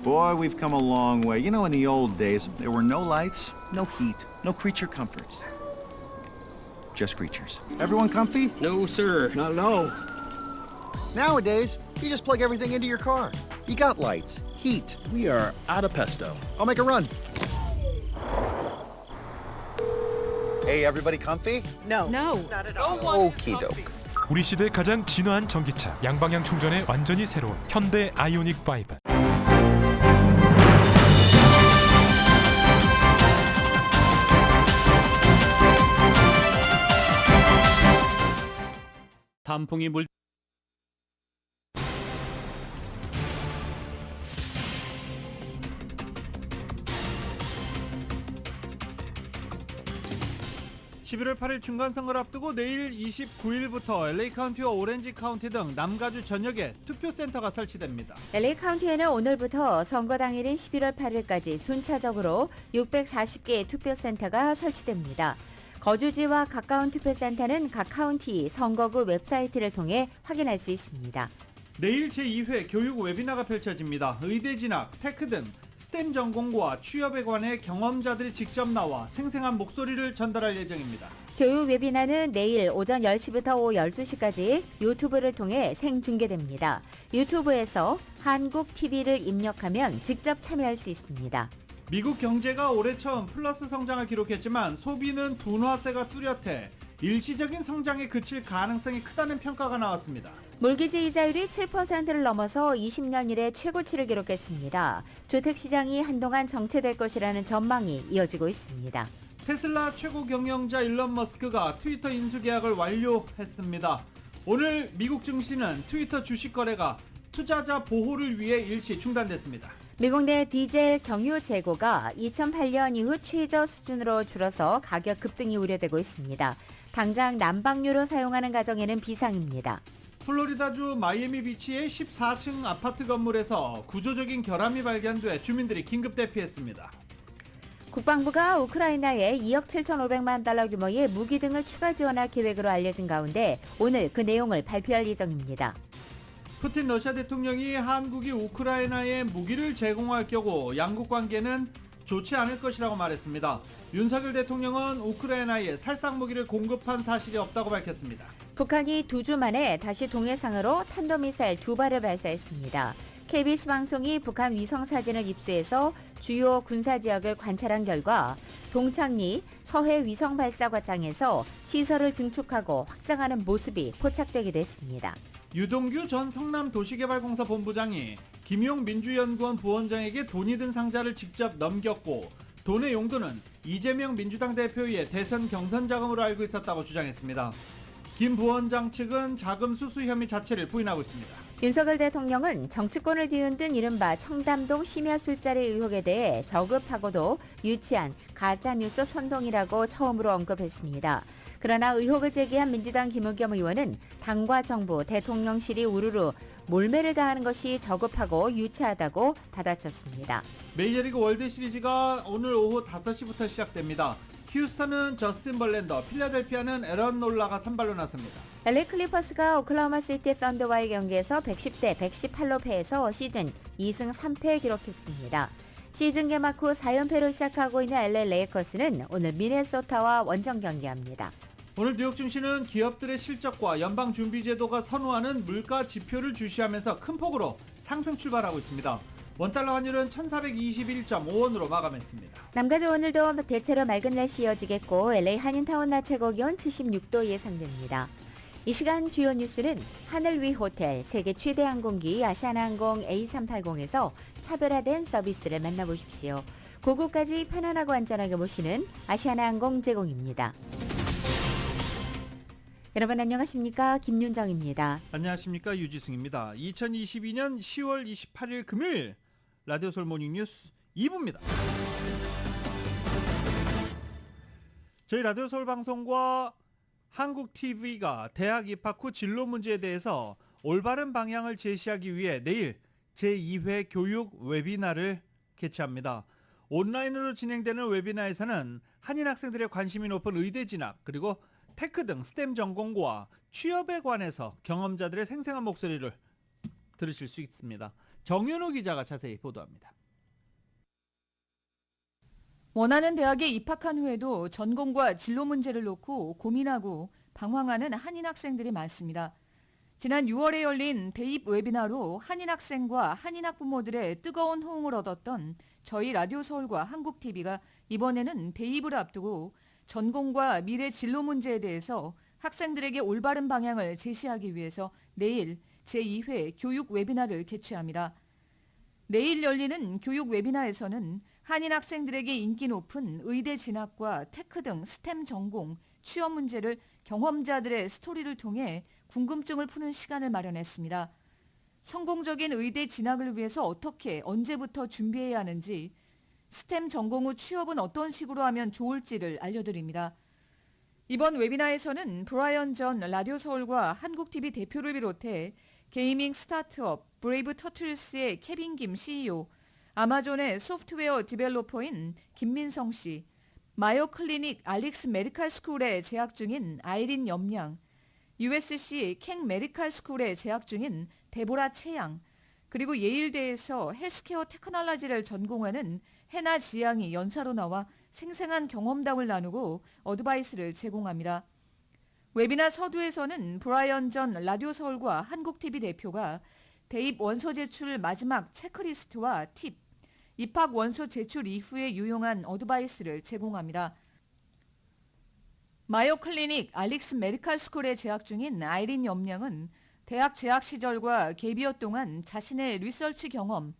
Boy, we've come a long way. You know, in the old days, there were no lights, no heat, no creature comforts. Just creatures. Everyone comfy? No, sir. Not at all. Nowadays, you just plug everything into your car. You got lights, heat. We are out of pesto. I'll make a run. Hey, everybody comfy? No. Okie doke. 우리 시대 가장 진화한 전기차, 양방향 충전에 완전히 새로운 현대 아이오닉 5. 단풍이 물 11월 8일 중간선거를 앞두고 내일 29일부터 LA 카운티와 오렌지 카운티 등 남가주 전역에 투표센터가 설치됩니다. LA 카운티에는 오늘부터 선거 당일인 11월 8일까지 순차적으로 640개의 투표센터가 설치됩니다. 거주지와 가까운 투표센터는 각 카운티 선거구 웹사이트를 통해 확인할 수 있습니다. 내일 제2회 교육 웨비나가 펼쳐집니다. 의대 진학, 테크 등 스템 전공과 취업에 관해 경험자들이 직접 나와 생생한 목소리를 전달할 예정입니다. 교육 웨비나는 내일 오전 10시부터 오후 12시까지 유튜브를 통해 생중계됩니다. 유튜브에서 한국 TV를 입력하면 직접 참여할 수 있습니다. 미국 경제가 올해 처음 플러스 성장을 기록했지만 소비는 둔화세가 뚜렷해 일시적인 성장에 그칠 가능성이 크다는 평가가 나왔습니다. 몰기지 이자율이 7%를 넘어서 20년 이래 최고치를 기록했습니다. 주택시장이 한동안 정체될 것이라는 전망이 이어지고 있습니다. 테슬라 최고 경영자 일론 머스크가 트위터 인수 계약을 완료했습니다. 오늘 미국 증시는 트위터 주식 거래가 투자자 보호를 위해 일시 중단됐습니다. 미국 내 디젤 경유 재고가 2008년 이후 최저 수준으로 줄어서 가격 급등이 우려되고 있습니다. 당장 난방유로 사용하는 가정에는 비상입니다. 플로리다주 마이애미 비치의 14층 아파트 건물에서 구조적인 결함이 발견돼 주민들이 긴급 대피했습니다. 국방부가 우크라이나에 2억 7,500만 달러 규모의 무기 등을 추가 지원할 계획으로 알려진 가운데 오늘 그 내용을 발표할 예정입니다. 푸틴 러시아 대통령이 한국이 우크라이나에 무기를 제공할 경우 양국 관계는 좋지 않을 것이라고 말했습니다. 윤석열 대통령은 우크라이나에 살상 무기를 공급한 사실이 없다고 밝혔습니다. 북한이 2주 만에 다시 동해상으로 탄도미사일 2발을 발사했습니다. KBS 방송이 북한 위성 사진을 입수해서 주요 군사 지역을 관찰한 결과 동창리 서해 위성 발사 과장에서 시설을 증축하고 확장하는 모습이 포착되기도 했습니다. 유동규 전 성남도시개발공사 본부장이 김용 민주연구원 부원장에게 돈이 든 상자를 직접 넘겼고 돈의 용도는 이재명 민주당 대표의 대선 경선 자금으로 알고 있었다고 주장했습니다. 김 부원장 측은 자금 수수 혐의 자체를 부인하고 있습니다. 윤석열 대통령은 정치권을 뒤흔든 이른바 청담동 심야 술자리 의혹에 대해 저급하고도 유치한 가짜뉴스 선동이라고 처음으로 언급했습니다. 그러나 의혹을 제기한 민주당 김의겸 의원은 당과 정부, 대통령실이 우르르 몰매를 가하는 것이 저급하고 유치하다고 받아쳤습니다. 메이저리그 월드시리즈가 오늘 오후 5시부터 시작됩니다. 휴스턴은 저스틴 벌랜더, 필라델피아는 에런 놀라가 선발로 나섭니다. LA 클리퍼스가 오클라호마 시티 썬더와의 경기에서 110대 118로 패해서 시즌 2승 3패 기록했습니다. 시즌 개막 후 4연패를 시작하고 있는 LA 레이커스는 오늘 미네소타와 원정 경기합니다. 오늘 뉴욕 증시는 기업들의 실적과 연방준비제도가 선호하는 물가 지표를 주시하면서 큰 폭으로 상승 출발하고 있습니다. 원달러 환율은 1421.5원으로 마감했습니다. 남가주 오늘도 대체로 맑은 날씨 이어지겠고 LA 한인타운 낮 최고 기온 76도 예상됩니다. 이 시간 주요 뉴스는 하늘 위 호텔, 세계 최대 항공기 아시아나항공 A380에서 차별화된 서비스를 만나보십시오. 고국까지 편안하고 안전하게 모시는 아시아나항공 제공입니다. 여러분 안녕하십니까? 김윤정입니다. 안녕하십니까? 유지승입니다. 2022년 10월 28일 금요일 라디오 솔 모닝 뉴스 2부입니다. 저희 라디오 서울 방송과 한국 TV가 대학 입학 후 진로 문제에 대해서 올바른 방향을 제시하기 위해 내일 제2회 교육 웨비나를 개최합니다. 온라인으로 진행되는 웨비나에서는 한인 학생들의 관심이 높은 의대 진학 그리고 테크 등 스템 전공과 취업에 관해서 경험자들의 생생한 목소리를 들으실 수 있습니다. 정윤호 기자가 자세히 보도합니다. 원하는 대학에 입학한 후에도 전공과 진로 문제를 놓고 고민하고 방황하는 한인 학생들이 많습니다. 지난 6월에 열린 대입 웨비나로 한인 학생과 한인 학부모들의 뜨거운 호응을 얻었던 저희 라디오 서울과 한국TV가 이번에는 대입을 앞두고 전공과 미래 진로 문제에 대해서 학생들에게 올바른 방향을 제시하기 위해서 내일 제2회 교육 웨비나를 개최합니다. 내일 열리는 교육 웨비나에서는 한인 학생들에게 인기 높은 의대 진학과 테크 등 스템 전공, 취업 문제를 경험자들의 스토리를 통해 궁금증을 푸는 시간을 마련했습니다. 성공적인 의대 진학을 위해서 어떻게, 언제부터 준비해야 하는지, 스템 전공 후 취업은 어떤 식으로 하면 좋을지를 알려드립니다. 이번 웨비나에서는 브라이언 전 라디오 서울과 한국TV 대표를 비롯해 게이밍 스타트업 브레이브 터틀스의 케빈 김 CEO, 아마존의 소프트웨어 디벨로퍼인 김민성 씨, 마요 클리닉 알릭스 메디칼 스쿨에 재학 중인 아이린 염양, USC 캥 메디칼 스쿨에 재학 중인 데보라 채양, 그리고 예일대에서 헬스케어 테크놀로지를 전공하는 해나 지양이 연사로 나와 생생한 경험담을 나누고 어드바이스를 제공합니다. 웨비나 서두에서는 브라이언 전 라디오 서울과 한국TV 대표가 대입 원서 제출 마지막 체크리스트와 팁, 입학 원서 제출 이후에 유용한 어드바이스를 제공합니다. 마요 클리닉 알릭스 메디칼 스쿨에 재학 중인 아이린 염량은 대학 재학 시절과 갭이어 동안 자신의 리서치 경험,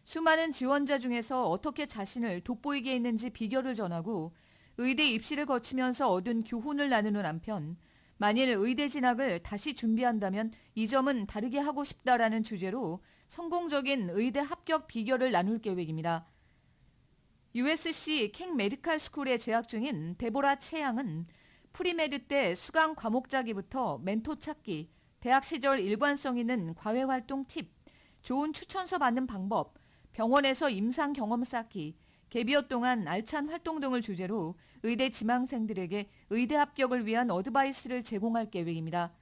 수많은 지원자 중에서 어떻게 자신을 돋보이게 했는지 비결을 전하고 의대 입시를 거치면서 얻은 교훈을 나누는 한편 만일 의대 진학을 다시 준비한다면 이 점은 다르게 하고 싶다라는 주제로 성공적인 의대 합격 비결을 나눌 계획입니다. USC 캥 메디칼 스쿨에 재학 중인 데보라 채양은 프리메드 때 수강 과목 짜기부터 멘토 찾기, 대학 시절 일관성 있는 과외 활동 팁, 좋은 추천서 받는 방법, 병원에서 임상 경험 쌓기, 갭이어 동안 알찬 활동 등을 주제로 의대 지망생들에게 의대 합격을 위한 어드바이스를 제공할 계획입니다.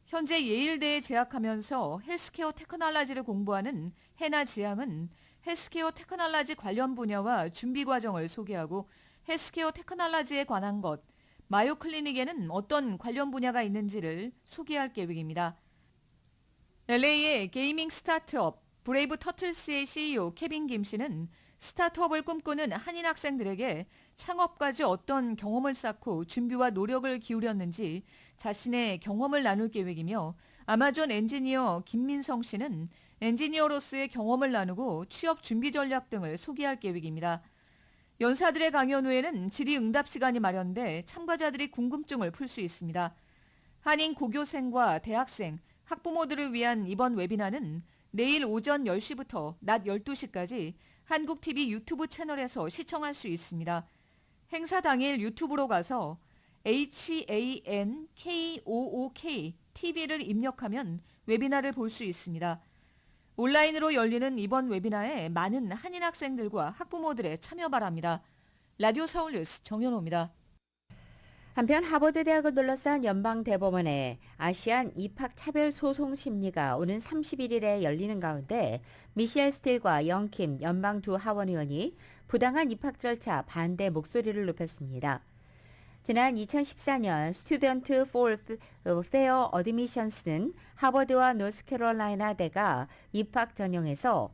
현재 예일대에 재학하면서 헬스케어 테크놀로지를 공부하는 해나 지양은 헬스케어 테크놀로지 관련 분야와 준비 과정을 소개하고 헬스케어 테크놀로지에 관한 것, 마요 클리닉에는 어떤 관련 분야가 있는지를 소개할 계획입니다. LA의 게이밍 스타트업 브레이브 터틀스의 CEO 케빈 김 씨는 스타트업을 꿈꾸는 한인 학생들에게 창업까지 어떤 경험을 쌓고 준비와 노력을 기울였는지 자신의 경험을 나눌 계획이며 아마존 엔지니어 김민성 씨는 엔지니어로서의 경험을 나누고 취업 준비 전략 등을 소개할 계획입니다. 연사들의 강연 후에는 질의응답 시간이 마련돼 참가자들이 궁금증을 풀 수 있습니다. 한인 고교생과 대학생, 학부모들을 위한 이번 웨비나는 내일 오전 10시부터 낮 12시까지 한국TV 유튜브 채널에서 시청할 수 있습니다. 행사 당일 유튜브로 가서 HANKOOK TV를 입력하면 웨비나를 볼 수 있습니다. 온라인으로 열리는 이번 웨비나에 많은 한인 학생들과 학부모들의 참여 바랍니다. 라디오 서울 뉴스 정현호입니다. 한편 하버드 대학을 둘러싼 연방대법원의 아시안 입학 차별 소송 심리가 오는 31일에 열리는 가운데 미셸 스틸과 영킴 연방 두 하원 의원이 부당한 입학 절차 반대 목소리를 높였습니다. 지난 2014년 Student for Fair Admissions는 하버드와 노스캐롤라이나대가 입학 전형에서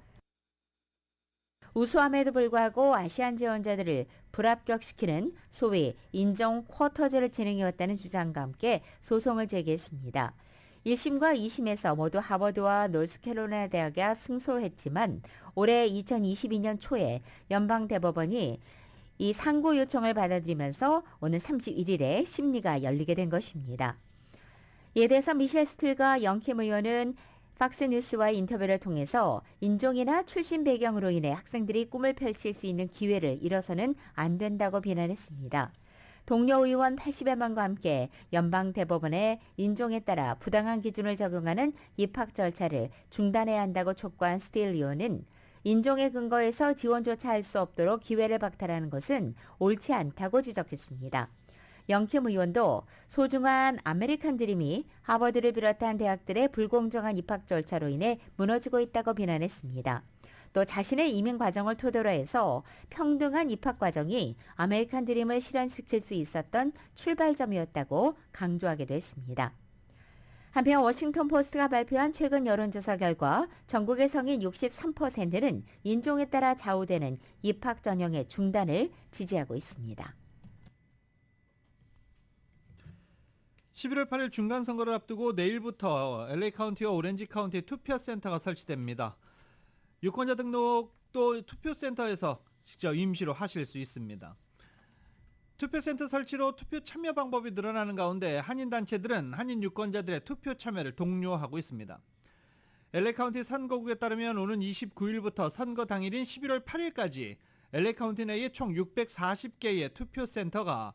우수함에도 불구하고 아시안 지원자들을 불합격시키는 소위 인정 쿼터제를 진행해왔다는 주장과 함께 소송을 제기했습니다. 1심과 2심에서 모두 하버드와 노스캐롤라이나 대학이 승소했지만 올해 2022년 초에 연방대법원이 이 상고 요청을 받아들이면서 오는 31일에 심리가 열리게 된 것입니다. 이에 대해서 미셸 스틸과 영킴 의원은 팍스뉴스와의 인터뷰를 통해서 인종이나 출신 배경으로 인해 학생들이 꿈을 펼칠 수 있는 기회를 잃어서는 안 된다고 비난했습니다. 동료 의원 80여 명과 함께 연방대법원의 인종에 따라 부당한 기준을 적용하는 입학 절차를 중단해야 한다고 촉구한 스틸 의원은 인종에 근거해서 지원조차 할 수 없도록 기회를 박탈하는 것은 옳지 않다고 지적했습니다. 영킴 의원도 소중한 아메리칸 드림이 하버드를 비롯한 대학들의 불공정한 입학 절차로 인해 무너지고 있다고 비난했습니다. 또 자신의 이민 과정을 토대로 해서 평등한 입학 과정이 아메리칸 드림을 실현시킬 수 있었던 출발점이었다고 강조하기도 했습니다. 한편 워싱턴 포스트가 발표한 최근 여론조사 결과 전국의 성인 63%는 인종에 따라 좌우되는 입학 전형의 중단을 지지하고 있습니다. 11월 8일 중간선거를 앞두고 내일부터 LA 카운티와 오렌지 카운티 투표센터가 설치됩니다. 유권자 등록도 투표센터에서 직접 임시로 하실 수 있습니다. 투표센터 설치로 투표 참여 방법이 늘어나는 가운데 한인단체들은 한인 유권자들의 투표 참여를 독려하고 있습니다. LA 카운티 선거국에 따르면 오는 29일부터 선거 당일인 11월 8일까지 LA 카운티 내에 총 640개의 투표센터가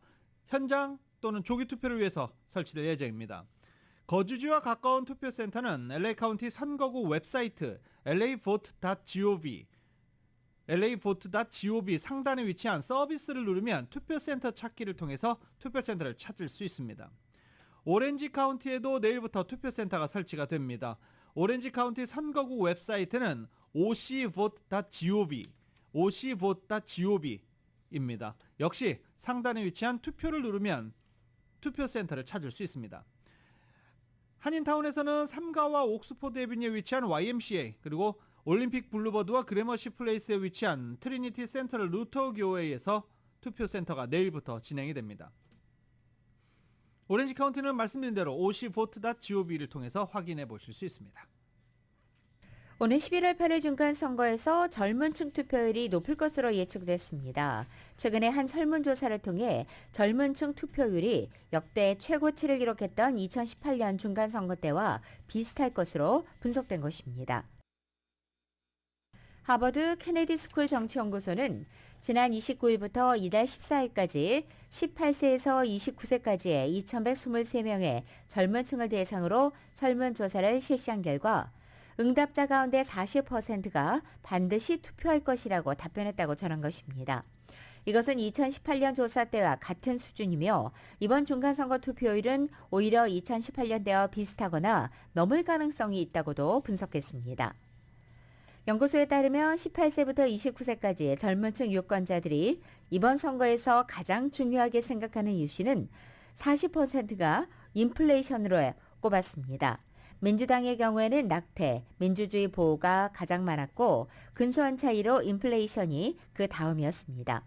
현장 또는 조기 투표를 위해서 설치될 예정입니다. 거주지와 가까운 투표센터는 LA 카운티 선거구 웹사이트 lavote.gov 상단에 위치한 서비스를 누르면 투표센터 찾기를 통해서 투표센터를 찾을 수 있습니다. 오렌지 카운티에도 내일부터 투표센터가 설치가 됩니다. 오렌지 카운티 선거구 웹사이트는 ocvote.gov.입니다. 역시 상단에 위치한 투표를 누르면 투표센터를 찾을 수 있습니다. 한인타운에서는 삼가와 옥스포드 에비뉴에 위치한 YMCA 그리고 올림픽 블루버드와 그래머시 플레이스에 위치한 트리니티 센트럴 루터 교회에서 투표센터가 내일부터 진행이 됩니다. 오렌지 카운티는 말씀드린 대로 ocvote.gov를 통해서 확인해 보실 수 있습니다. 오늘 11월 8일 중간선거에서 젊은층 투표율이 높을 것으로 예측됐습니다. 최근에 한 설문조사를 통해 젊은층 투표율이 역대 최고치를 기록했던 2018년 중간선거 때와 비슷할 것으로 분석된 것입니다. 하버드 케네디 스쿨 정치연구소는 지난 29일부터 이달 14일까지 18세에서 29세까지의 2,123명의 젊은 층을 대상으로 설문조사를 실시한 결과 응답자 가운데 40%가 반드시 투표할 것이라고 답변했다고 전한 것입니다. 이것은 2018년 조사 때와 같은 수준이며 이번 중간선거 투표율은 오히려 2018년 때와 비슷하거나 넘을 가능성이 있다고도 분석했습니다. 연구소에 따르면 18세부터 29세까지의 젊은층 유권자들이 이번 선거에서 가장 중요하게 생각하는 이슈는 40%가 인플레이션으로 꼽았습니다. 민주당의 경우에는 낙태, 민주주의 보호가 가장 많았고 근소한 차이로 인플레이션이 그 다음이었습니다.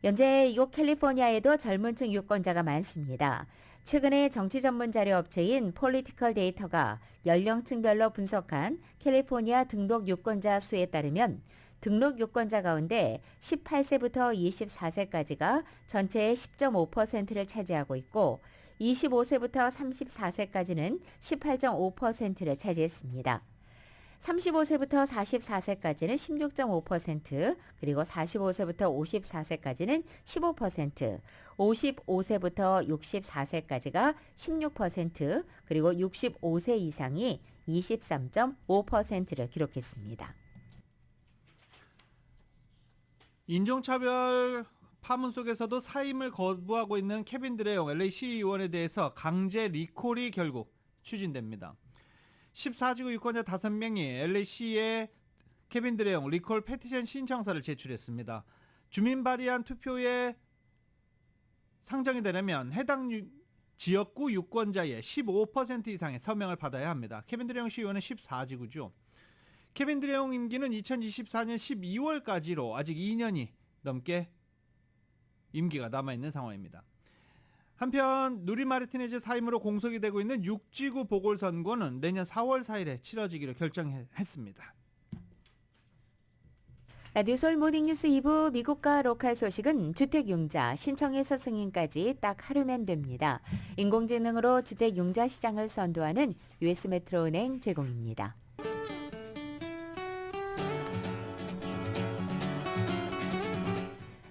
현재 이곳 캘리포니아에도 젊은층 유권자가 많습니다. 최근에 정치 전문 자료 업체인 폴리티컬 데이터가 연령층별로 분석한 캘리포니아 등록 유권자 수에 따르면 등록 유권자 가운데 18세부터 24세까지가 전체의 10.5%를 차지하고 있고 25세부터 34세까지는 18.5%를 차지했습니다. 35세부터 44세까지는 16.5%, 그리고 45세부터 54세까지는 15%, 55세부터 64세까지가 16%, 그리고 65세 이상이 23.5%를 기록했습니다. 인종차별 파문 속에서도 사임을 거부하고 있는 케빈 드레용 LA 시의원에 대해서 강제 리콜이 결국 추진됩니다. 14지구 유권자 5명이 LA시에 케빈 드레용 리콜 페티션 신청서를 제출했습니다. 주민 발의한 투표에 상정이 되려면 해당 지역구 유권자의 15% 이상의 서명을 받아야 합니다. 케빈 드레용 시의원은 14지구죠. 케빈 드레용 임기는 2024년 12월까지로 아직 2년이 넘게 임기가 남아있는 상황입니다. 한편 누리 마르티네즈 사임으로 공석이 되고 있는 6지구 보궐선거는 내년 4월 4일에 치러지기로 결정했습니다. 라디오솔 모닝뉴스 2부 미국과 로컬 소식은 주택융자 신청에서 승인까지 딱 하루면 됩니다. 인공지능으로 주택융자 시장을 선도하는 US 메트로은행 제공입니다.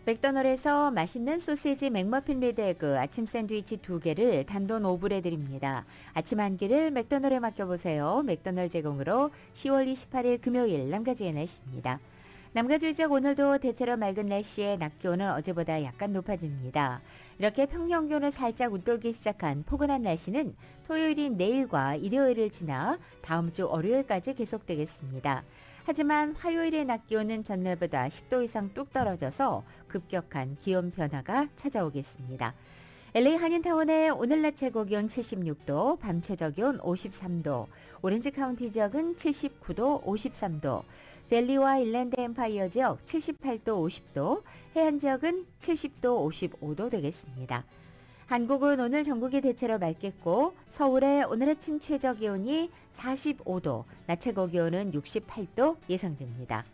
맥도널드에서 맛있는 소시지 맥머핀 레드에그 아침 샌드위치 2개를 단돈 5불에 드립니다. 아침 한 끼를 맥도널드에 맡겨보세요. 맥도널드 제공으로 10월 28일 금요일 남가주의 날씨입니다. 남가주 지역 오늘도 대체로 맑은 날씨에 낮 기온은 어제보다 약간 높아집니다. 이렇게 평년 기온을 살짝 웃돌기 시작한 포근한 날씨는 토요일인 내일과 일요일을 지나 다음 주 월요일까지 계속되겠습니다. 하지만 화요일의 낮 기온은 전날보다 10도 이상 뚝 떨어져서 급격한 기온 변화가 찾아오겠습니다. LA 한인타운의 오늘 낮 최고 기온 76도, 밤 최저 기온 53도, 오렌지 카운티 지역은 79도, 53도, 델리와 일랜드 엠파이어 지역 78도, 50도, 해안 지역은 70도, 55도 되겠습니다. 한국은 오늘 전국이 대체로 맑겠고 서울의 오늘 아침 최저 기온이 45도, 낮 최고 기온은 68도 예상됩니다.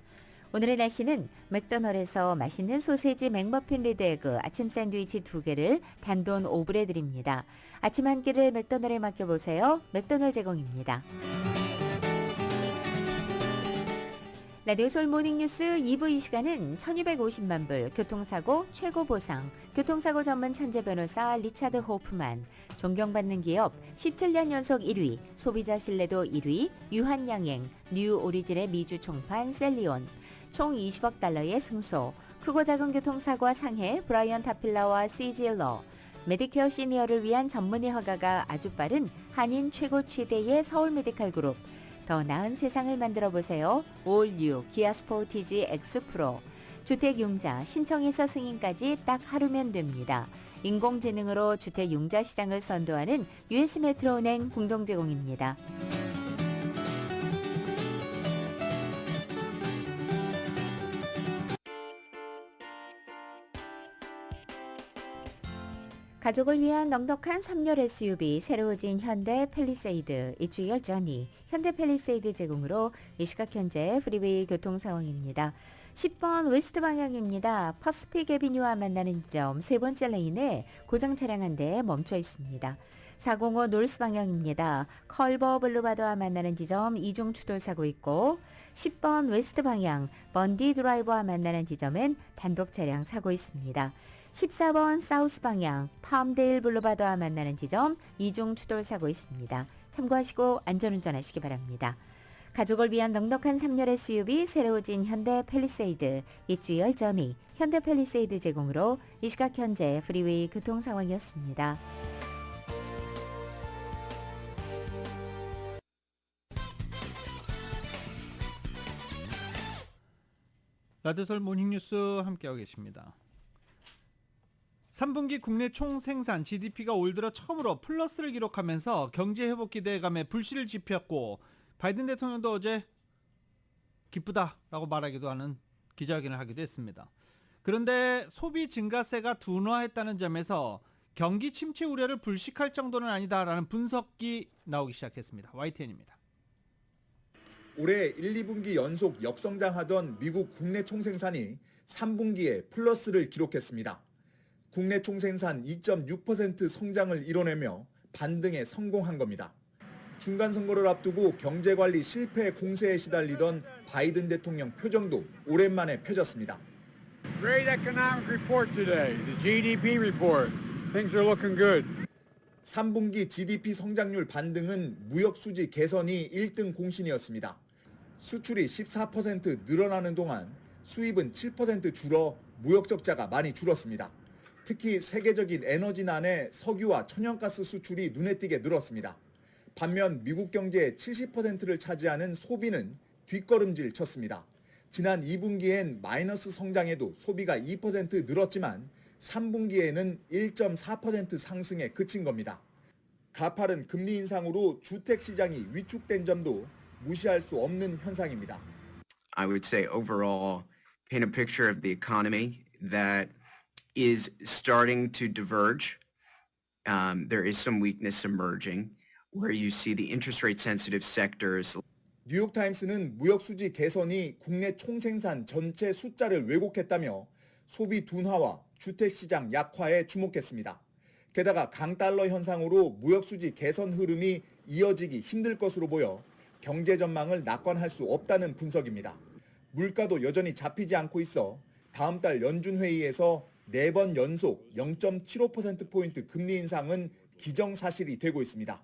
오늘의 날씨는 맥도널드에서 맛있는 소세지 맥머핀 리드에그 아침 샌드위치 2개를 단돈 5불에 드립니다. 아침 한 끼를 맥도널드에 맡겨보세요. 맥도널드 제공입니다. 라디오 솔 모닝뉴스 2부 이 시간은 1250만 불 교통사고 최고 보상 교통사고 전문 천재 변호사 리차드 호프만 존경받는 기업 17년 연속 1위 소비자 신뢰도 1위 유한양행 뉴 오리진의 미주 총판 셀리온 총 20억 달러의 승소 크고 작은 교통사고와 상해 브라이언 타필라와 CG일러 메디케어 시니어를 위한 전문의 허가가 아주 빠른 한인 최고 최대의 서울 메디칼 그룹 더 나은 세상을 만들어 보세요. 올 뉴 기아 스포티지 X 프로. 주택 융자 신청에서 승인까지 딱 하루면 됩니다. 인공지능으로 주택 융자 시장을 선도하는 US 메트로은행 공동 제공입니다. 가족을 위한 넉넉한 3열 SUV 새로워진 현대 팰리세이드 이주열 저니 현대 팰리세이드 제공으로 이 시각 현재 프리웨이 교통 상황입니다. 10번 웨스트 방향입니다. 퍼스픽 애비뉴와 만나는 점 세 번째 레인에 고장 차량 한 대 멈춰 있습니다. 405 노스 방향입니다. 컬버 블루바드와 만나는 지점 이중 추돌 사고 있고 10번 웨스트 방향 번디 드라이버와 만나는 지점엔 단독 차량 사고 있습니다. 14번 사우스 방향 팜데일 블루바드와 만나는 지점 이중 추돌 사고 있습니다. 참고하시고 안전운전하시기 바랍니다. 가족을 위한 넉넉한 3열 SUV 새로워진 현대 팰리세이드 이주열 저니 현대 팰리세이드 제공으로 이 시각 현재 프리웨이 교통 상황이었습니다. 라디오솔 모닝뉴스 함께하고 계십니다. 3분기 국내 총생산 GDP가 올 들어 처음으로 플러스를 기록하면서 경제 회복 기대감에 불씨를 지폈고 바이든 대통령도 어제 기쁘다라고 말하기도 하는 기자회견을 하기도 했습니다. 그런데 소비 증가세가 둔화했다는 점에서 경기 침체 우려를 불식할 정도는 아니다라는 분석이 나오기 시작했습니다. YTN입니다. 올해 1, 2분기 연속 역성장하던 미국 국내 총생산이 3분기에 플러스를 기록했습니다. 국내 총생산 2.6% 성장을 이뤄내며 반등에 성공한 겁니다. 중간선거를 앞두고 경제관리 실패 공세에 시달리던 바이든 대통령 표정도 오랜만에 펴졌습니다. Great economic report today, the GDP report. Things are looking good. 3분기 GDP 성장률 반등은 무역수지 개선이 1등 공신이었습니다. 수출이 14% 늘어나는 동안 수입은 7% 줄어 무역 적자가 많이 줄었습니다. 특히 세계적인 에너지난에 석유와 천연가스 수출이 눈에 띄게 늘었습니다. 반면 미국 경제의 70%를 차지하는 소비는 뒷걸음질 쳤습니다. 지난 2분기엔 마이너스 성장에도 소비가 2% 늘었지만 3분기에는 1.4% 상승에 그친 겁니다. 가파른 금리 인상으로 주택 시장이 위축된 점도 무시할 수 없는 현상입니다. I would say overall paint a picture of the economy that is starting to diverge. There is some weakness emerging where you see the interest rate sensitive sectors. 뉴욕타임스는 무역수지 개선이 국내 총생산 전체 숫자를 왜곡했다며 소비 둔화와 주택시장 약화에 주목했습니다. 게다가 강달러 현상으로 무역수지 개선 흐름이 이어지기 힘들 것으로 보여 경제 전망을 낙관할 수 없다는 분석입니다. 물가도 여전히 잡히지 않고 있어 다음 달 연준회의에서 4번 연속 0.75%포인트 금리 인상은 기정사실이 되고 있습니다.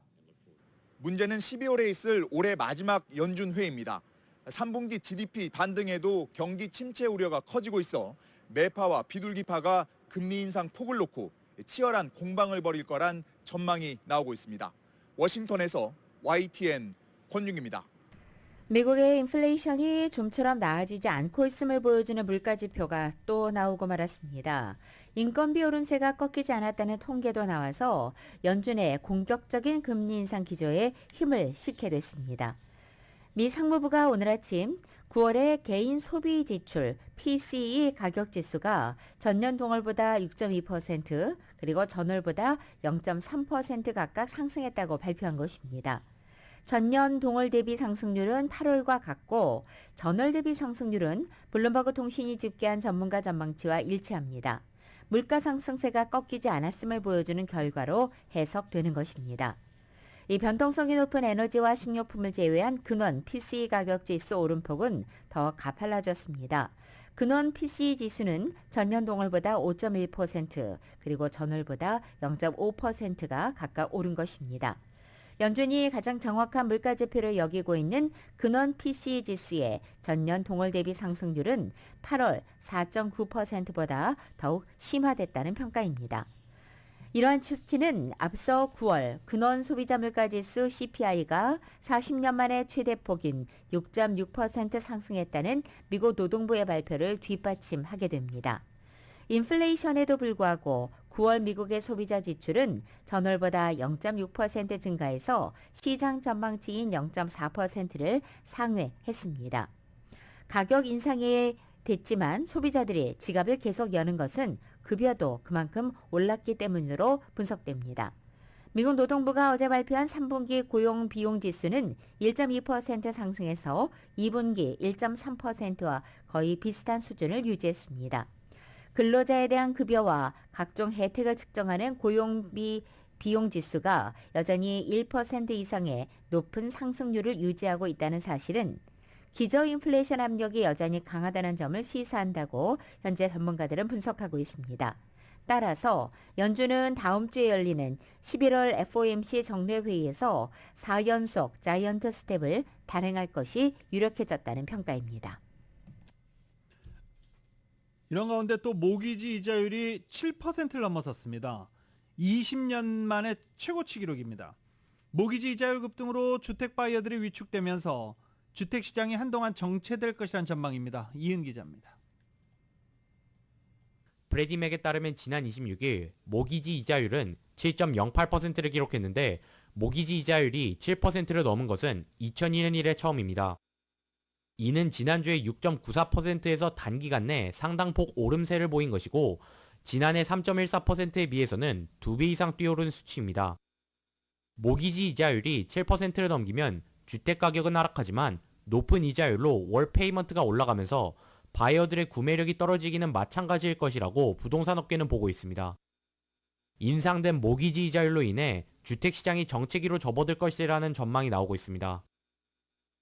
문제는 12월에 있을 올해 마지막 연준회의입니다. 3분기 GDP 반등에도 경기 침체 우려가 커지고 있어 매파와 비둘기파가 금리 인상 폭을 놓고 치열한 공방을 벌일 거란 전망이 나오고 있습니다. 워싱턴에서 YTN 권윤기입니다. 미국의 인플레이션이 좀처럼 나아지지 않고 있음을 보여주는 물가지표가 또 나오고 말았습니다. 인건비 오름세가 꺾이지 않았다는 통계도 나와서 연준의 공격적인 금리 인상 기조에 힘을 실게 됐습니다. 미 상무부가 오늘 아침 9월의 개인 소비 지출 PCE 가격 지수가 전년 동월보다 6.2% 그리고 전월보다 0.3% 각각 상승했다고 발표한 것입니다. 전년 동월 대비 상승률은 8월과 같고 전월 대비 상승률은 블룸버그 통신이 집계한 전문가 전망치와 일치합니다. 물가 상승세가 꺾이지 않았음을 보여주는 결과로 해석되는 것입니다. 이 변동성이 높은 에너지와 식료품을 제외한 근원 PCE 가격 지수 오름폭은 더 가팔라졌습니다. 근원 PCE 지수는 전년 동월보다 5.1% 그리고 전월보다 0.5%가 각각 오른 것입니다. 연준이 가장 정확한 물가지표를 여기고 있는 근원 PCE 지수의 전년 동월 대비 상승률은 8월 4.9%보다 더욱 심화됐다는 평가입니다. 이러한 수치는 앞서 9월 근원 소비자 물가지수 CPI가 40년 만에 최대폭인 6.6% 상승했다는 미국 노동부의 발표를 뒷받침하게 됩니다. 인플레이션에도 불구하고 9월 미국의 소비자 지출은 전월보다 0.6% 증가해서 시장 전망치인 0.4%를 상회했습니다. 가격 인상이 됐지만 소비자들이 지갑을 계속 여는 것은 급여도 그만큼 올랐기 때문으로 분석됩니다. 미국 노동부가 어제 발표한 3분기 고용 비용 지수는 1.2% 상승해서 2분기 1.3%와 거의 비슷한 수준을 유지했습니다. 근로자에 대한 급여와 각종 혜택을 측정하는 고용비 비용 지수가 여전히 1% 이상의 높은 상승률을 유지하고 있다는 사실은 기저 인플레이션 압력이 여전히 강하다는 점을 시사한다고 현재 전문가들은 분석하고 있습니다. 따라서 연준은 다음 주에 열리는 11월 FOMC 정례회의에서 4연속 자이언트 스텝을 단행할 것이 유력해졌다는 평가입니다. 이런 가운데 또 모기지 이자율이 7%를 넘어섰습니다. 20년 만에 최고치 기록입니다. 모기지 이자율 급등으로 주택 바이어들이 위축되면서 주택시장이 한동안 정체될 것이란 전망입니다. 이은 기자입니다. 브래디맥에 따르면 지난 26일 모기지 이자율은 7.08%를 기록했는데 모기지 이자율이 7%를 넘은 것은 2002년 이래 처음입니다. 이는 지난주에 6.94%에서 단기간 내 상당폭 오름세를 보인 것이고 지난해 3.14%에 비해서는 2배 이상 뛰어오른 수치입니다. 모기지 이자율이 7%를 넘기면 주택가격은 하락하지만 높은 이자율로 월 페이먼트가 올라가면서 바이어들의 구매력이 떨어지기는 마찬가지일 것이라고 부동산업계는 보고 있습니다. 인상된 모기지 이자율로 인해 주택시장이 정체기로 접어들 것이라는 전망이 나오고 있습니다.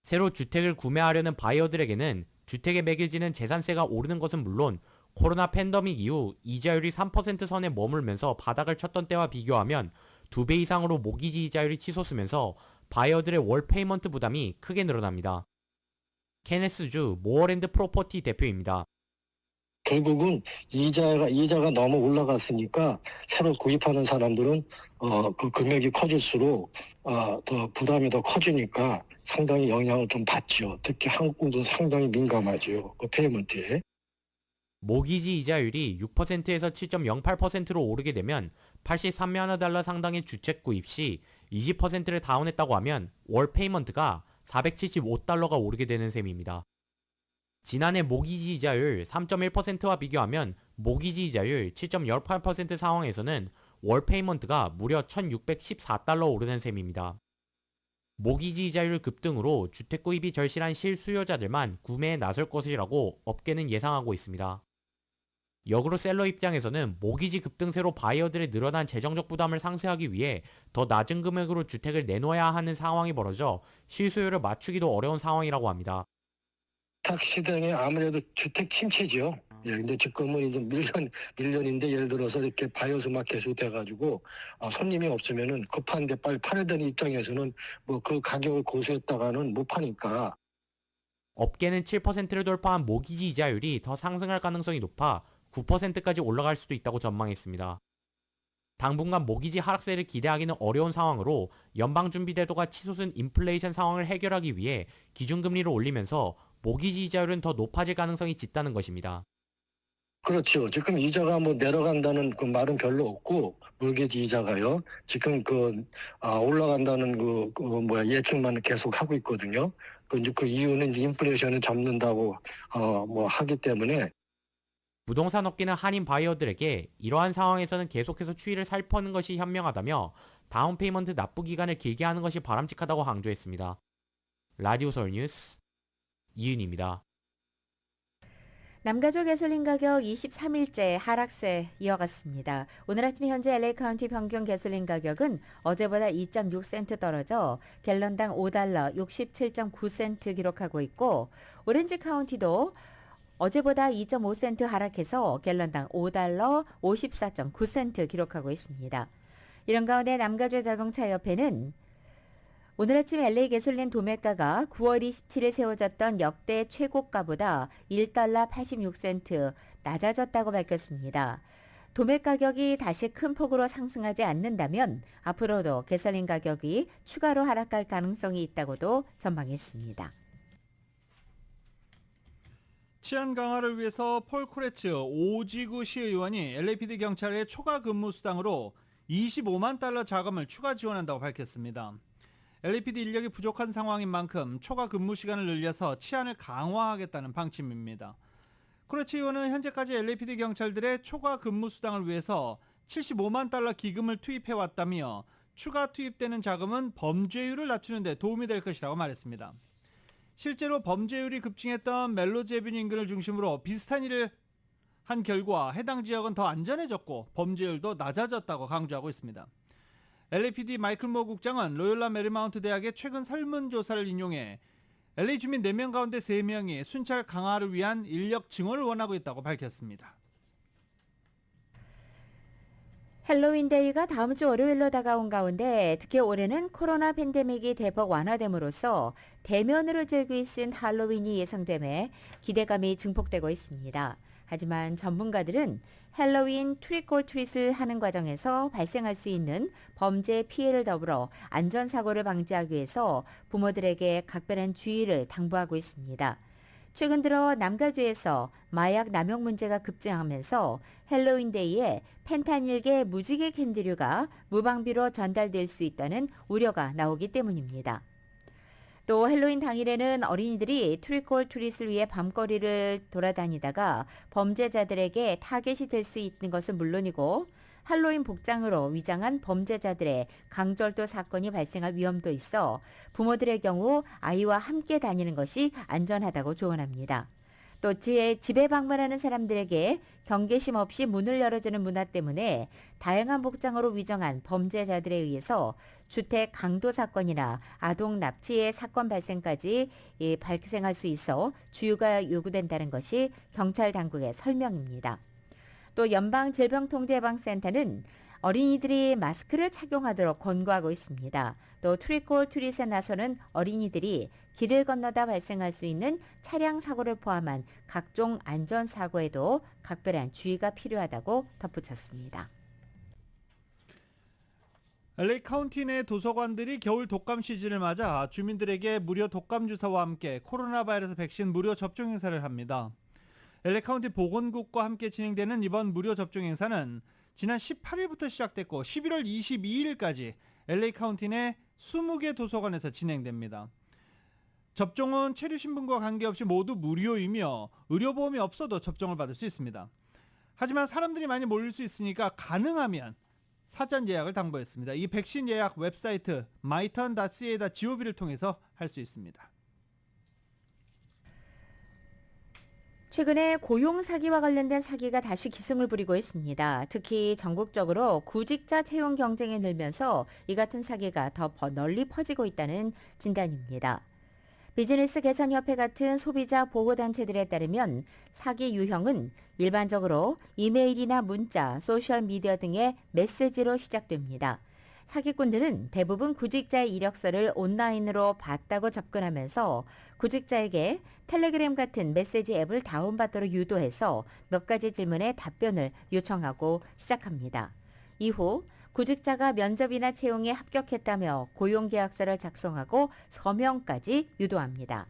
새로 주택을 구매하려는 바이어들에게는 주택에 매겨지는 재산세가 오르는 것은 물론 코로나 팬데믹 이후 이자율이 3% 선에 머물면서 바닥을 쳤던 때와 비교하면 2배 이상으로 모기지 이자율이 치솟으면서 바이어들의 월 페이먼트 부담이 크게 늘어납니다. 케네스주 모어랜드 프로퍼티 대표입니다. 결국은 이자가 너무 올라갔으니까 새로 구입하는 사람들은 그 금액이 커질수록 더 부담이 더 커지니까 상당히 영향을 좀 받죠. 특히 한국도 상당히 민감하죠. 그 페이먼트에. 모기지 이자율이 6%에서 7.08%로 오르게 되면 83만 달러 상당의 주택 구입 시 20%를 다운했다고 하면 월 페이먼트가 475달러가 오르게 되는 셈입니다. 지난해 모기지 이자율 3.1%와 비교하면 모기지 이자율 7.18% 상황에서는 월 페이먼트가 무려 1,614달러 오르는 셈입니다. 모기지 이자율 급등으로 주택 구입이 절실한 실수요자들만 구매에 나설 것이라고 업계는 예상하고 있습니다. 역으로 셀러 입장에서는 모기지 급등세로 바이어들의 늘어난 재정적 부담을 상쇄하기 위해 더 낮은 금액으로 주택을 내놓아야 하는 상황이 벌어져 실수요를 맞추기도 어려운 상황이라고 합니다. 주택 시장에 아무래도 주택 침체죠. 예, 근데 지금은 이제 밀년인데 예를 들어서 이렇게 바이어스 마켓이 돼가지고 손님이 없으면은 급한데 빨리 팔아야 되는 입장에서는 뭐 그 가격을 고수했다가는 못 파니까 업계는 7%를 돌파한 모기지 이자율이 더 상승할 가능성이 높아 9%까지 올라갈 수도 있다고 전망했습니다. 당분간 모기지 하락세를 기대하기는 어려운 상황으로 연방준비제도가 치솟은 인플레이션 상황을 해결하기 위해 기준금리를 올리면서 모기지 이자율은 더 높아질 가능성이 짙다는 것입니다. 그렇죠. 지금 이자가 뭐 내려간다는 그 말은 별로 없고 물개지 이자가요. 지금 올라간다는 예측만 계속 하고 있거든요. 그 이유는 이제 인플레이션을 잡는다고 하기 때문에. 부동산 업계는 한인 바이어들에게 이러한 상황에서는 계속해서 추이를 살펴는 것이 현명하다며 다운 페이먼트 납부 기간을 길게 하는 것이 바람직하다고 강조했습니다. 라디오 서울 뉴스 이윤입니다. 남가주 가솔린 가격 23일째 하락세 이어갔습니다. 오늘 아침 현재 LA 카운티 평균 가솔린 가격은 어제보다 2.6센트 떨어져 갤런당 $5 67.9센트 기록하고 있고, 오렌지 카운티도 어제보다 2.5센트 하락해서 갤런당 $5 54.9센트 기록하고 있습니다. 이런 가운데 남가주 자동차협회는 오늘 아침 LA 가솔린 도매가가 9월 27일 세워졌던 역대 최고가보다 $1 86센트 낮아졌다고 밝혔습니다. 도매 가격이 다시 큰 폭으로 상승하지 않는다면 앞으로도 가솔린 가격이 추가로 하락할 가능성이 있다고도 전망했습니다. 치안 강화를 위해서 폴 코레츠 오지구 시의원이 LAPD 경찰의 초과 근무 수당으로 $25만 자금을 추가 지원한다고 밝혔습니다. LAPD 인력이 부족한 상황인 만큼 초과 근무 시간을 늘려서 치안을 강화하겠다는 방침입니다. 코레츠 의원은 현재까지 LAPD 경찰들의 초과 근무 수당을 위해서 $75만 기금을 투입해왔다며 추가 투입되는 자금은 범죄율을 낮추는 데 도움이 될 것이라고 말했습니다. 실제로 범죄율이 급증했던 멜로제빈 인근을 중심으로 비슷한 일을 한 결과 해당 지역은 더 안전해졌고 범죄율도 낮아졌다고 강조하고 있습니다. LAPD 마이클 모 국장은 로열라 메리마운트 대학의 최근 설문조사를 인용해 LA 주민 4명 가운데 3명이 순찰 강화를 위한 인력 증원을 원하고 있다고 밝혔습니다. 헬로윈 데이가 다음 주 월요일로 다가온 가운데 특히 올해는 코로나 팬데믹이 대폭 완화됨으로써 대면으로 즐길 수 있는 할로윈이 예상됨에 기대감이 증폭되고 있습니다. 하지만 전문가들은 헬로윈 트릭올트릿을 하는 과정에서 발생할 수 있는 범죄 피해를 더불어 안전사고를 방지하기 위해서 부모들에게 각별한 주의를 당부하고 있습니다. 최근 들어 남가주에서 마약 남용 문제가 급증하면서 헬로윈 데이에 펜타닐계 무지개 캔디류가 무방비로 전달될 수 있다는 우려가 나오기 때문입니다. 또 헬로윈 당일에는 어린이들이 트릭올트릿을 위해 밤거리를 돌아다니다가 범죄자들에게 타겟이 될 수 있는 것은 물론이고 할로윈 복장으로 위장한 범죄자들의 강절도 사건이 발생할 위험도 있어 부모들의 경우 아이와 함께 다니는 것이 안전하다고 조언합니다. 또 집에 방문하는 사람들에게 경계심 없이 문을 열어주는 문화 때문에 다양한 복장으로 위장한 범죄자들에 의해서 주택 강도 사건이나 아동 납치의 사건 발생까지 발생할 수 있어 주의가 요구된다는 것이 경찰 당국의 설명입니다. 또 연방질병통제예방센터는 어린이들이 마스크를 착용하도록 권고하고 있습니다. 또 트릭올트릿에 나서는 어린이들이 길을 건너다 발생할 수 있는 차량 사고를 포함한 각종 안전사고에도 각별한 주의가 필요하다고 덧붙였습니다. LA 카운티 내 도서관들이 겨울 독감 시즌을 맞아 주민들에게 무료 독감 주사와 함께 코로나 바이러스 백신 무료 접종 행사를 합니다. LA 카운티 보건국과 함께 진행되는 이번 무료 접종 행사는 지난 18일부터 시작됐고 11월 22일까지 LA 카운티 내 20개 도서관에서 진행됩니다. 접종은 체류 신분과 관계없이 모두 무료이며 의료보험이 없어도 접종을 받을 수 있습니다. 하지만 사람들이 많이 몰릴 수 있으니까 가능하면 사전 예약을 당부했습니다. 이 백신 예약 웹사이트 myturn.ca.gov를 통해서 할 수 있습니다. 최근에 고용 사기와 관련된 사기가 다시 기승을 부리고 있습니다. 특히 전국적으로 구직자 채용 경쟁이 늘면서 이 같은 사기가 더 널리 퍼지고 있다는 진단입니다. 비즈니스 개선협회 같은 소비자 보호단체들에 따르면 사기 유형은 일반적으로 이메일이나 문자, 소셜미디어 등의 메시지로 시작됩니다. 사기꾼들은 대부분 구직자의 이력서를 온라인으로 봤다고 접근하면서 구직자에게 텔레그램 같은 메시지 앱을 다운받도록 유도해서 몇 가지 질문에 답변을 요청하고 시작합니다. 이후 구직자가 면접이나 채용에 합격했다며 고용계약서를 작성하고 서명까지 유도합니다.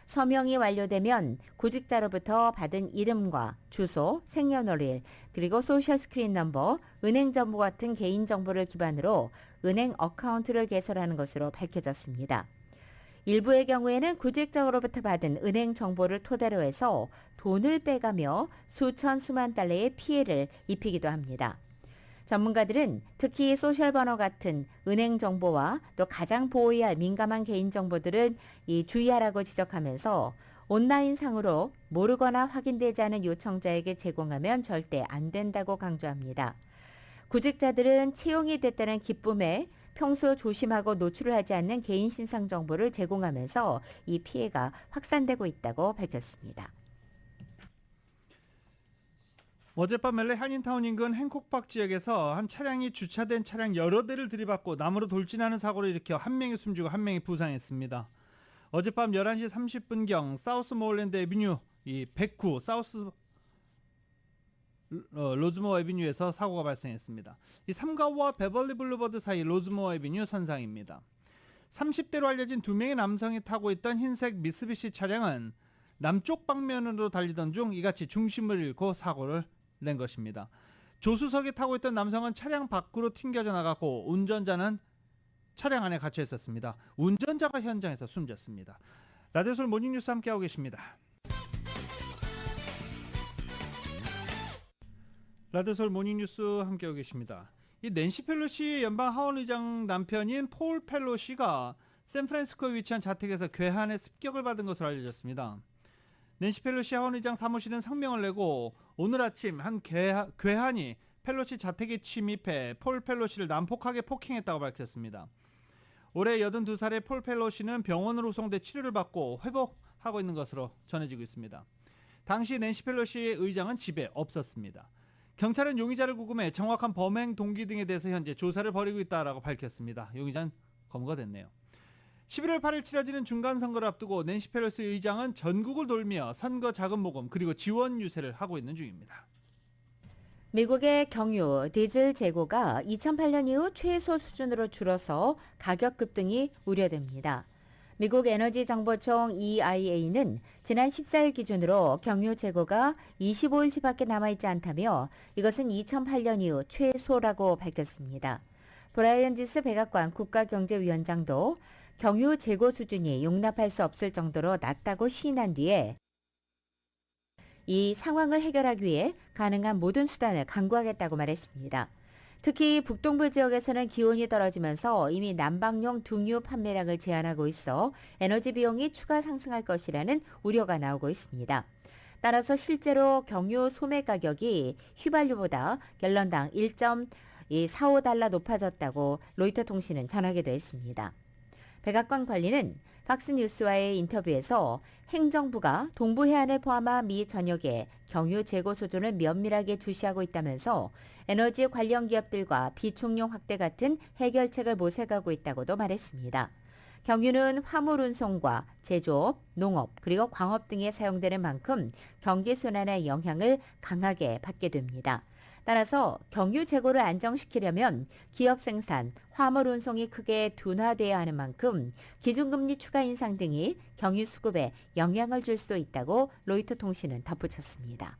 서명이 완료되면 구직자로부터 받은 이름과 주소, 생년월일, 그리고 소셜 스크린 넘버, 은행 정보 같은 개인정보를 기반으로 은행 어카운트를 개설하는 것으로 밝혀졌습니다. 일부의 경우에는 구직자로부터 받은 은행 정보를 토대로 해서 돈을 빼가며 수천 수만 달러의 피해를 입히기도 합니다. 전문가들은 특히 소셜 번호 같은 은행 정보와 또 가장 보호해야 할 민감한 개인 정보들은 주의하라고 지적하면서 온라인 상으로 모르거나 확인되지 않은 요청자에게 제공하면 절대 안 된다고 강조합니다. 구직자들은 채용이 됐다는 기쁨에 평소 조심하고 노출을 하지 않는 개인 신상 정보를 제공하면서 이 피해가 확산되고 있다고 밝혔습니다. 어젯밤 LA 한인타운 인근 행콕박 지역에서 한 차량이 주차된 차량 여러 대를 들이받고 나무로 돌진하는 사고를 일으켜 한 명이 숨지고 한 명이 부상했습니다. 어젯밤 11시 30분경 사우스 모or랜드 애비뉴 109 사우스 로즈모어 애비뉴에서 사고가 발생했습니다. 이 삼가와 베벌리 블루버드 사이 로즈모어 애비뉴 선상입니다. 30대로 알려진 2명의 남성이 타고 있던 흰색 미쓰비시 차량은 남쪽 방면으로 달리던 중 이같이 중심을 잃고 사고를 낸 것입니다. 조수석에 타고 있던 남성은 차량 밖으로 튕겨져 나갔고 운전자는 차량 안에 갇혀 있었습니다. 운전자가 현장에서 숨졌습니다. 라디오솔 모닝뉴스 함께하고 계십니다. 라디오솔 모닝뉴스 함께하고 계십니다. 이 낸시 펠로시 연방 하원 의장 남편인 폴 펠로시가 샌프란시스코에 위치한 자택에서 괴한의 습격을 받은 것으로 알려졌습니다. 낸시 펠로시 하원 의장 사무실은 성명을 내고 오늘 아침 한 괴한이 펠로시 자택에 침입해 폴 펠로시를 난폭하게 폭행했다고 밝혔습니다. 올해 82살의 폴 펠로시는 병원으로 후송돼 치료를 받고 회복하고 있는 것으로 전해지고 있습니다. 당시 낸시 펠로시 의장은 집에 없었습니다. 경찰은 용의자를 구금해 정확한 범행 동기 등에 대해서 현재 조사를 벌이고 있다고 밝혔습니다. 용의자는 검거가 됐네요. 11월 8일 치러지는 중간선거를 앞두고 낸시 펠로시 의장은 전국을 돌며 선거 자금 모금 그리고 지원 유세를 하고 있는 중입니다. 미국의 경유, 디젤 재고가 2008년 이후 최소 수준으로 줄어서 가격 급등이 우려됩니다. 미국 에너지정보청 EIA는 지난 14일 기준으로 경유 재고가 25일치밖에 남아있지 않다며 이것은 2008년 이후 최소라고 밝혔습니다. 브라이언 지스 백악관 국가경제위원장도 경유 재고 수준이 용납할 수 없을 정도로 낮다고 시인한 뒤에 이 상황을 해결하기 위해 가능한 모든 수단을 강구하겠다고 말했습니다. 특히 북동부 지역에서는 기온이 떨어지면서 이미 난방용 등유 판매량을 제한하고 있어 에너지 비용이 추가 상승할 것이라는 우려가 나오고 있습니다. 따라서 실제로 경유 소매 가격이 휘발유보다 갤런당 1.45달러 높아졌다고 로이터 통신은 전하기도 했습니다. 백악관 관리는 팍스뉴스와의 인터뷰에서 행정부가 동부 해안을 포함한 미 전역의 경유 재고 수준을 면밀하게 주시하고 있다면서 에너지 관련 기업들과 비축용 확대 같은 해결책을 모색하고 있다고도 말했습니다. 경유는 화물 운송과 제조업, 농업, 그리고 광업 등에 사용되는 만큼 경기 순환에 영향을 강하게 받게 됩니다. 따라서 경유 재고를 안정시키려면 기업 생산, 화물 운송이 크게 둔화돼야 하는 만큼 기준금리 추가 인상 등이 경유 수급에 영향을 줄 수 있다고 로이터 통신은 덧붙였습니다.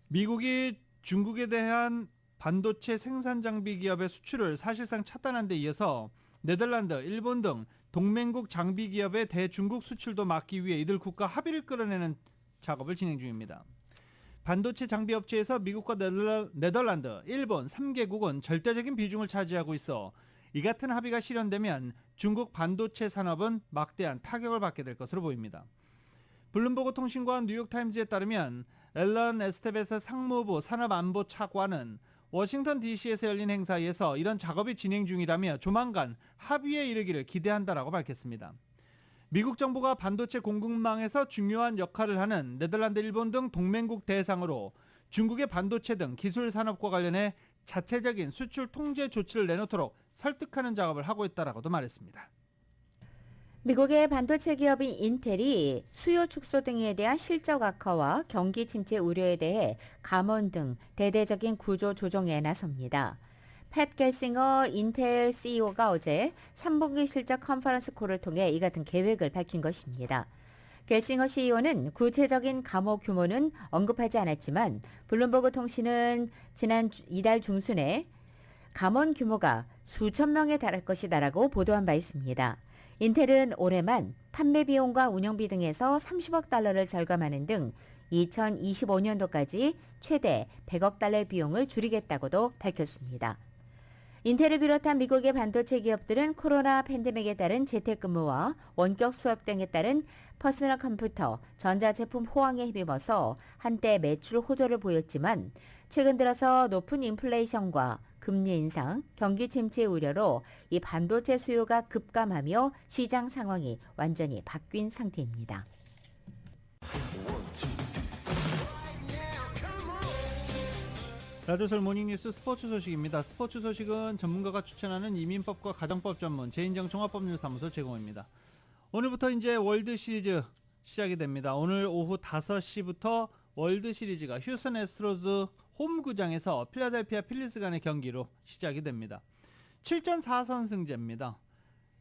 미국이 중국에 대한 반도체 생산 장비 기업의 수출을 사실상 차단한 데 이어서 네덜란드, 일본 등 동맹국 장비 기업의 대중국 수출도 막기 위해 이들 국가 합의를 끌어내는 작업을 진행 중입니다. 반도체 장비 업체에서 미국과 네덜란드, 일본 3개국은 절대적인 비중을 차지하고 있어 이 같은 합의가 실현되면 중국 반도체 산업은 막대한 타격을 받게 될 것으로 보입니다. 블룸버그 통신과 뉴욕타임즈에 따르면 앨런 에스테베스 상무부 산업안보 차관은 워싱턴 DC에서 열린 행사에서 이런 작업이 진행 중이라며 조만간 합의에 이르기를 기대한다라고 밝혔습니다. 미국 정부가 반도체 공급망에서 중요한 역할을 하는 네덜란드, 일본 등 동맹국 대상으로 중국의 반도체 등 기술 산업과 관련해 자체적인 수출 통제 조치를 내놓도록 설득하는 작업을 하고 있다라고도 말했습니다. 미국의 반도체 기업인 인텔이 수요 축소 등에 대한 실적 악화와 경기 침체 우려에 대해 감원 등 대대적인 구조 조정에 나섭니다. 팻 겔싱어 인텔 CEO가 어제 3분기 실적 컨퍼런스 콜을 통해 이 같은 계획을 밝힌 것입니다. 겔싱어 CEO는 구체적인 감호 규모는 언급하지 않았지만 블룸버그 통신은 지난 이달 중순에 감원 규모가 수천 명에 달할 것이다라고 보도한 바 있습니다. 인텔은 올해만 판매 비용과 운영비 등에서 30억 달러를 절감하는 등 2025년도까지 최대 100억 달러의 비용을 줄이겠다고도 밝혔습니다. 인텔을 비롯한 미국의 반도체 기업들은 코로나 팬데믹에 따른 재택근무와 원격 수업 등에 따른 퍼스널 컴퓨터, 전자제품 호황에 힘입어서 한때 매출 호조를 보였지만 최근 들어서 높은 인플레이션과 금리 인상, 경기 침체 우려로 이 반도체 수요가 급감하며 시장 상황이 완전히 바뀐 상태입니다. 라디오솔 모닝뉴스 스포츠 소식입니다. 스포츠 소식은 전문가가 추천하는 이민법과 가정법 전문 재인정 종합법률사무소 제공입니다. 오늘부터 이제 월드 시리즈 시작이 됩니다. 오늘 오후 5시부터 월드 시리즈가 휴스턴 애스트로즈 홈구장에서 필라델피아 필리스 간의 경기로 시작이 됩니다. 7전 4선승제입니다.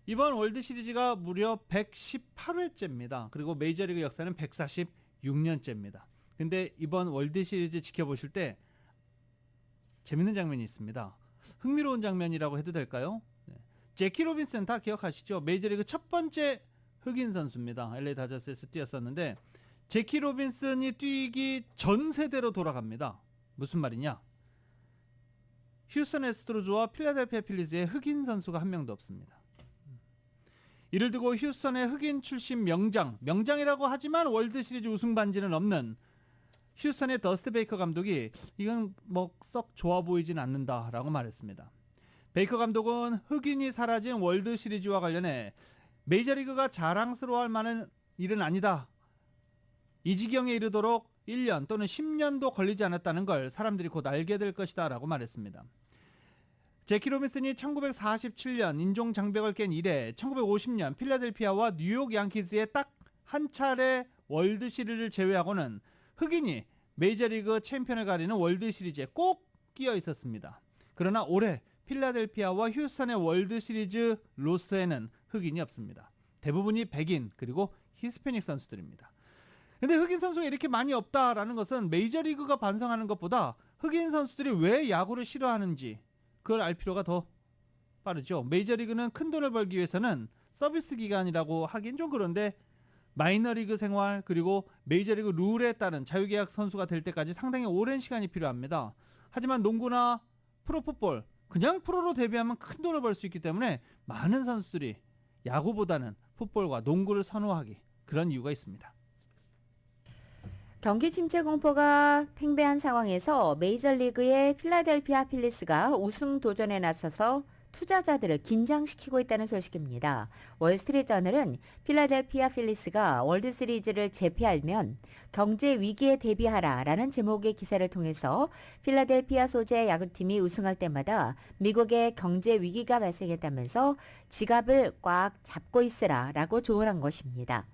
이번 월드 시리즈가 무려 118회째입니다. 그리고 메이저리그 역사는 146년째입니다. 근데 이번 월드 시리즈 지켜보실 때 재밌는 장면이 있습니다. 흥미로운 장면이라고 해도 될까요? 제키 로빈슨 다 기억하시죠? 메이저리그 첫 번째 흑인 선수입니다. LA 다저스에서 뛰었었는데 제키 로빈슨이 뛰기 전 세대로 돌아갑니다. 무슨 말이냐? 휴스턴 애스트로즈와 필라델피아 필리스의 흑인 선수가 한 명도 없습니다. 이를 두고 휴스턴의 흑인 출신 명장이라고 하지만 월드 시리즈 우승 반지는 없는 휴스턴의 더스트 베이커 감독이 이건 뭐 썩 좋아 보이진 않는다라고 말했습니다. 베이커 감독은 흑인이 사라진 월드 시리즈와 관련해 메이저리그가 자랑스러워할 만한 일은 아니다. 이 지경에 이르도록 1년 또는 10년도 걸리지 않았다는 걸 사람들이 곧 알게 될 것이다 라고 말했습니다. 제키 로빈슨이 1947년 인종 장벽을 깬 이래 1950년 필라델피아와 뉴욕 양키즈의 딱 한 차례 월드 시리즈를 제외하고는 흑인이 메이저리그 챔피언을 가리는 월드 시리즈에 꼭 끼어 있었습니다. 그러나 올해 필라델피아와 휴스턴의 월드 시리즈 로스터에는 흑인이 없습니다. 대부분이 백인 그리고 히스패닉 선수들입니다. 근데 흑인 선수가 이렇게 많이 없다라는 것은 메이저리그가 반성하는 것보다 흑인 선수들이 왜 야구를 싫어하는지 그걸 알 필요가 더 빠르죠. 메이저리그는 큰 돈을 벌기 위해서는 서비스 기간이라고 하긴 좀 그런데 마이너리그 생활 그리고 메이저리그 룰에 따른 자유계약 선수가 될 때까지 상당히 오랜 시간이 필요합니다. 하지만 농구나 프로풋볼 그냥 프로로 데뷔하면 큰 돈을 벌 수 있기 때문에 많은 선수들이 야구보다는 풋볼과 농구를 선호하기 그런 이유가 있습니다. 경기 침체 공포가 팽배한 상황에서 메이저리그의 필라델피아 필리스가 우승 도전에 나서서 투자자들을 긴장시키고 있다는 소식입니다. 월스트리트저널은 필라델피아 필리스가 월드시리즈를 재패하면 경제 위기에 대비하라라는 제목의 기사를 통해서 필라델피아 소재 야구팀이 우승할 때마다 미국의 경제 위기가 발생했다면서 지갑을 꽉 잡고 있으라라고 조언한 것입니다.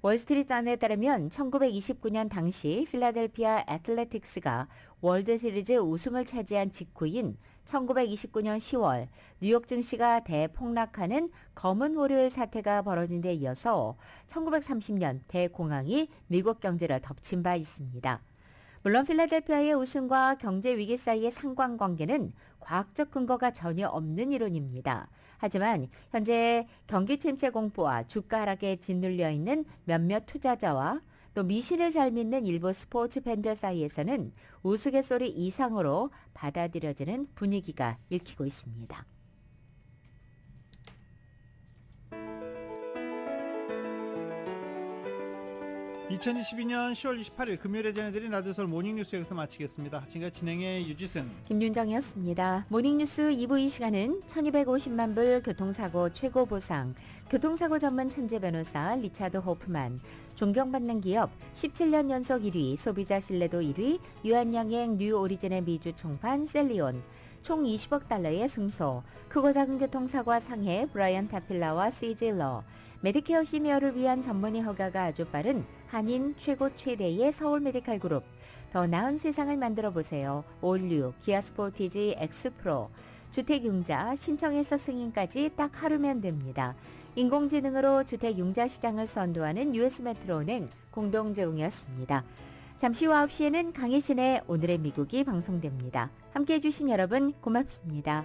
월스트리트저널에 따르면 1929년 당시 필라델피아 애틀레틱스가 월드시리즈 우승을 차지한 직후인 1929년 10월 뉴욕 증시가 대폭락하는 검은 월요일 사태가 벌어진 데 이어서 1930년 대공황이 미국 경제를 덮친 바 있습니다. 물론 필라델피아의 우승과 경제 위기 사이의 상관관계는 과학적 근거가 전혀 없는 이론입니다. 하지만 현재 경기 침체 공포와 주가 하락에 짓눌려 있는 몇몇 투자자와 또 미신을 잘 믿는 일부 스포츠 팬들 사이에서는 우스갯소리 이상으로 받아들여지는 분위기가 읽히고 있습니다. 2022년 10월 28일 금요일에 전해드린 라디오서울 모닝뉴스 여기서 마치겠습니다. 지금까지 진행의 유지승, 김윤정이었습니다. 모닝뉴스 2부 이 시간은 1250만 불 교통사고 최고 보상, 교통사고 전문 천재 변호사 리차드 호프만, 존경받는 기업 17년 연속 1위, 소비자 신뢰도 1위, 유한양행 뉴 오리진의 미주 총판 셀리온, 총 20억 달러의 승소, 크고 작은 교통사고와 상해 브라이언 타필라와 시질러, 메디케어 시니어를 위한 전문의 허가가 아주 빠른 한인 최고 최대의 서울 메디칼 그룹, 더 나은 세상을 만들어 보세요. 올류, 기아 스포티지 X-프로, 주택융자, 신청에서 승인까지 딱 하루면 됩니다. 인공지능으로 주택융자 시장을 선도하는 US메트로은행 공동제공이었습니다. 잠시 후 9시에는 강혜신의 오늘의 미국이 방송됩니다. 함께해 주신 여러분 고맙습니다.